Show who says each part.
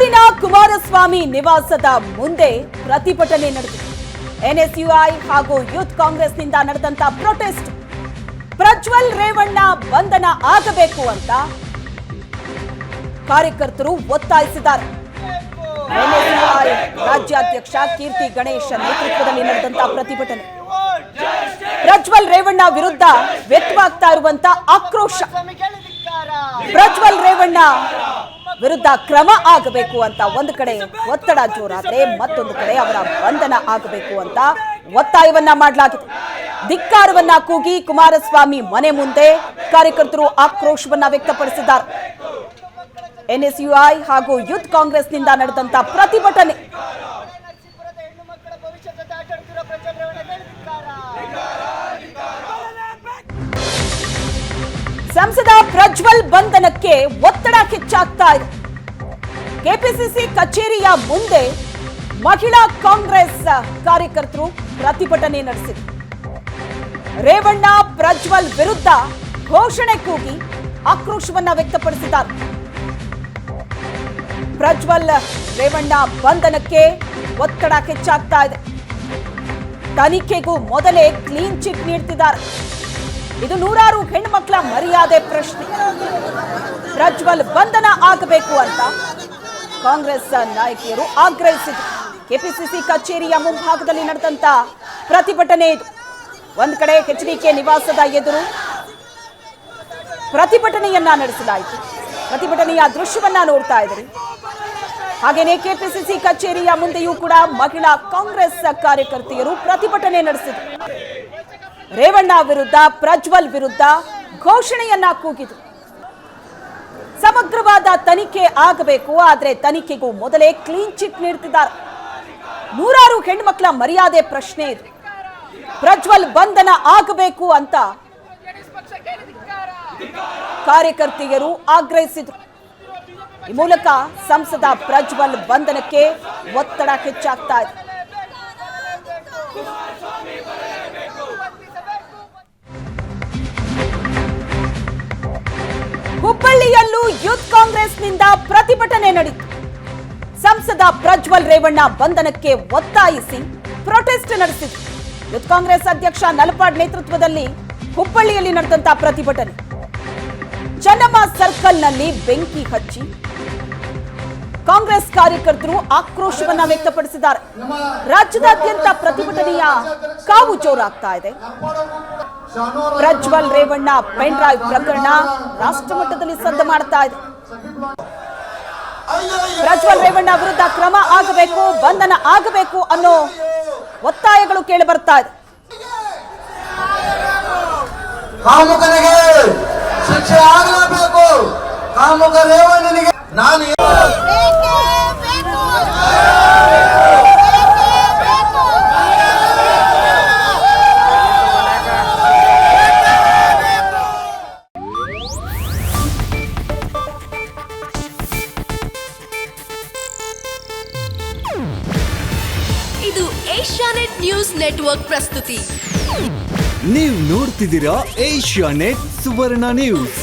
Speaker 1: ಹುಬ್ಬಳ್ಳಿನ ಕುಮಾರಸ್ವಾಮಿ ನಿವಾಸದ ಮುಂದೆ ಪ್ರತಿಭಟನೆ ನಡೆದಿದೆ. ಎನ್ಎಸ್ಯುಐ ಹಾಗೂ ಯೂತ್ ಕಾಂಗ್ರೆಸ್ನಿಂದ ನಡೆದಂತ ಪ್ರೊಟೆಸ್ಟ್. ಪ್ರಜ್ವಲ್ ರೇವಣ್ಣ ಬಂಧನ ಆಗಬೇಕು ಅಂತ ಕಾರ್ಯಕರ್ತರು ಒತ್ತಾಯಿಸಿದ್ದಾರೆ. ಎನ್ಎಸ್ಯುಐ ರಾಜ್ಯಾಧ್ಯಕ್ಷ ಕೀರ್ತಿ ಗಣೇಶ್ ನೇತೃತ್ವದಲ್ಲಿ ನಡೆದಂತ ಪ್ರತಿಭಟನೆ. ಪ್ರಜ್ವಲ್ ರೇವಣ್ಣ ವಿರುದ್ಧ ವ್ಯಕ್ತವಾಗ್ತಾ ಇರುವಂತ ಆಕ್ರೋಶ. ಪ್ರಜ್ವಲ್ ರೇವಣ್ಣ ವಿರುದ್ಧ ಕ್ರಮ ಆಗಬೇಕು ಅಂತ ಒಂದು ಕಡೆ ಒತ್ತಡ ಜೋರಾದ್ರೆ, ಮತ್ತೊಂದು ಕಡೆ ಅವರ ಬಂಧನ ಆಗಬೇಕು ಅಂತ ಒತ್ತಾಯವನ್ನ ಮಾಡಲಾಗಿದೆ. ಧಿಕ್ಕಾರವನ್ನ ಕೂಗಿ ಕುಮಾರಸ್ವಾಮಿ ಮನೆ ಮುಂದೆ ಕಾರ್ಯಕರ್ತರು ಆಕ್ರೋಶವನ್ನ ವ್ಯಕ್ತಪಡಿಸಿದ್ದಾರೆ. ಎನ್ಎಸ್ಯುಐ ಹಾಗೂ ಯೂತ್ ಕಾಂಗ್ರೆಸ್ನಿಂದ ನಡೆದಂತ ಪ್ರತಿಭಟನೆ. ಸಂಸದ ಪ್ರಜ್ವಲ್ ಬಂಧನಕ್ಕೆ ಒತ್ತಡ ಹೆಚ್ಚಾಗ್ತಾ ಇದೆ. ಕೆಪಿಸಿಸಿ ಕಚೇರಿಯ ಮುಂದೆ ಮಹಿಳಾ ಕಾಂಗ್ರೆಸ್ ಕಾರ್ಯಕರ್ತರು ಪ್ರತಿಭಟನೆ ನಡೆಸಿದರು. ರೇವಣ್ಣ ಪ್ರಜ್ವಲ್ ವಿರುದ್ಧ ಘೋಷಣೆ ಕೂಗಿ ಆಕ್ರೋಶವನ್ನ ವ್ಯಕ್ತಪಡಿಸಿದ್ದಾರೆ. ಪ್ರಜ್ವಲ್ ರೇವಣ್ಣ ಬಂಧನಕ್ಕೆ ಒತ್ತಡ ಹೆಚ್ಚಾಗ್ತಾ ಇದೆ. ತನಿಖೆಗೂ ಮೊದಲೇ ಕ್ಲೀನ್ ಚಿಟ್ ನೀಡ್ತಿದ್ದಾರೆ. ಇದು ನೂರಾರು ಹೆಣ್ಮಕ್ಳ ಮರ್ಯಾದೆ ಪ್ರಶ್ನೆ. ಪ್ರಜ್ವಲ್ ಬಂಧನ ಆಗಬೇಕು ಅಂತ ಕಾಂಗ್ರೆಸ್ ನಾಯಕಿಯರು ಆಗ್ರಹಿಸಿದರು. ಕೆಪಿಸಿಸಿ ಕಚೇರಿಯ ಮುಂಭಾಗದಲ್ಲಿ ನಡೆದಂತ ಪ್ರತಿಭಟನೆ ಇದು. ಒಂದ್ ಕಡೆ ಎಚ್ಡಿಕೆ ನಿವಾಸದ ಎದುರು ಪ್ರತಿಭಟನೆಯನ್ನ ನಡೆಸಲಾಯಿತು. ಪ್ರತಿಭಟನೆಯ ದೃಶ್ಯವನ್ನ ನೋಡ್ತಾ ಇದ್ರಿ. ಹಾಗೇನೆ ಕೆಪಿಸಿಸಿ ಕಚೇರಿಯ ಮುಂದೆಯೂ ಕೂಡ ಮಹಿಳಾ ಕಾಂಗ್ರೆಸ್ ಕಾರ್ಯಕರ್ತೆಯರು ಪ್ರತಿಭಟನೆ ನಡೆಸಿದರು. ರೇವಣ್ಣ ವಿರುದ್ಧ, ಪ್ರಜ್ವಲ್ ವಿರುದ್ಧ ಘೋಷಣೆಯನ್ನ ಕೂಗಿದರು. ಸಮಗ್ರವಾದ ತನಿಖೆ ಆಗಬೇಕು, ಆದರೆ ತನಿಖೆಗೂ ಮೊದಲೇ ಕ್ಲೀನ್ ಚಿಟ್ ನೀಡುತ್ತಿದ್ದಾರೆ. ನೂರಾರು ಹೆಣ್ಮಕ್ಳ ಮರ್ಯಾದೆ ಪ್ರಶ್ನೆ ಇದು. ಪ್ರಜ್ವಲ್ ಬಂಧನ ಆಗಬೇಕು ಅಂತ ಕಾರ್ಯಕರ್ತೆಯರು ಆಗ್ರಹಿಸಿದರು. ಈ ಮೂಲಕ ಸಂಸದ ಪ್ರಜ್ವಲ್ ಬಂಧನಕ್ಕೆ ಒತ್ತಡ ಹೆಚ್ಚಾಗ್ತಾ ಇದೆ. ಹುಬ್ಬಳ್ಳಿಯಲ್ಲೂ ಯೂತ್ ಕಾಂಗ್ರೆಸ್ನಿಂದ ಪ್ರತಿಭಟನೆ ನಡೆಯಿತು. ಸಂಸದ ಪ್ರಜ್ವಲ್ ರೇವಣ್ಣ ಬಂಧನಕ್ಕೆ ಒತ್ತಾಯಿಸಿ ಪ್ರೊಟೆಸ್ಟ್ ನಡೆಸಿತು. ಯೂತ್ ಕಾಂಗ್ರೆಸ್ ಅಧ್ಯಕ್ಷ ನಲಪಾಡ್ ನೇತೃತ್ವದಲ್ಲಿ ಹುಬ್ಬಳ್ಳಿಯಲ್ಲಿ ನಡೆದಂತಹ ಪ್ರತಿಭಟನೆ. ಚೆನ್ನಮ್ಮ ಸರ್ಕಲ್ನಲ್ಲಿ ಬೆಂಕಿ ಹಚ್ಚಿ ಕಾಂಗ್ರೆಸ್ ಕಾರ್ಯಕರ್ತರು ಆಕ್ರೋಶವನ್ನ ವ್ಯಕ್ತಪಡಿಸಿದ್ದಾರೆ. ರಾಜ್ಯದಾದ್ಯಂತ ಪ್ರತಿಭಟನೆಯ ಕಾವು ಜೋರಾಗ್ತಾ ಇದೆ. ಪ್ರಜ್ವಲ್ ರೇವಣ್ಣ ಪೆನ್ ಡ್ರೈವ್ ಪ್ರಕರಣ ರಾಷ್ಟ್ರಮಟ್ಟದಲ್ಲಿ ಸದ್ದು ಮಾಡ್ತಾ ಇದೆ. ಪ್ರಜ್ವಲ್ ರೇವಣ್ಣ ವಿರುದ್ಧ ಕ್ರಮ ಆಗಬೇಕು, ಬಂಧನ ಆಗಬೇಕು ಅನ್ನೋ ಒತ್ತಾಯಗಳು ಕೇಳಿ ಬರ್ತಾ ಇದೆ.
Speaker 2: ಕಾಮುಕನಿಗೆ ಶಿಕ್ಷೆ ಆಗಲೇಬೇಕು. ಕಾಮುಕ ರೇವಣ್ಣನಿಗೆ ನಾನು
Speaker 3: ಇದು ಏಷ್ಯಾನೆಟ್ ನ್ಯೂಸ್ ನೆಟ್ವರ್ಕ್ ಪ್ರಸ್ತುತಿ.
Speaker 4: ನೀವು ನೋಡ್ತಿದ್ದೀರಾ ಏಷ್ಯಾನೆಟ್ ಸುವರ್ಣ ನ್ಯೂಸ್.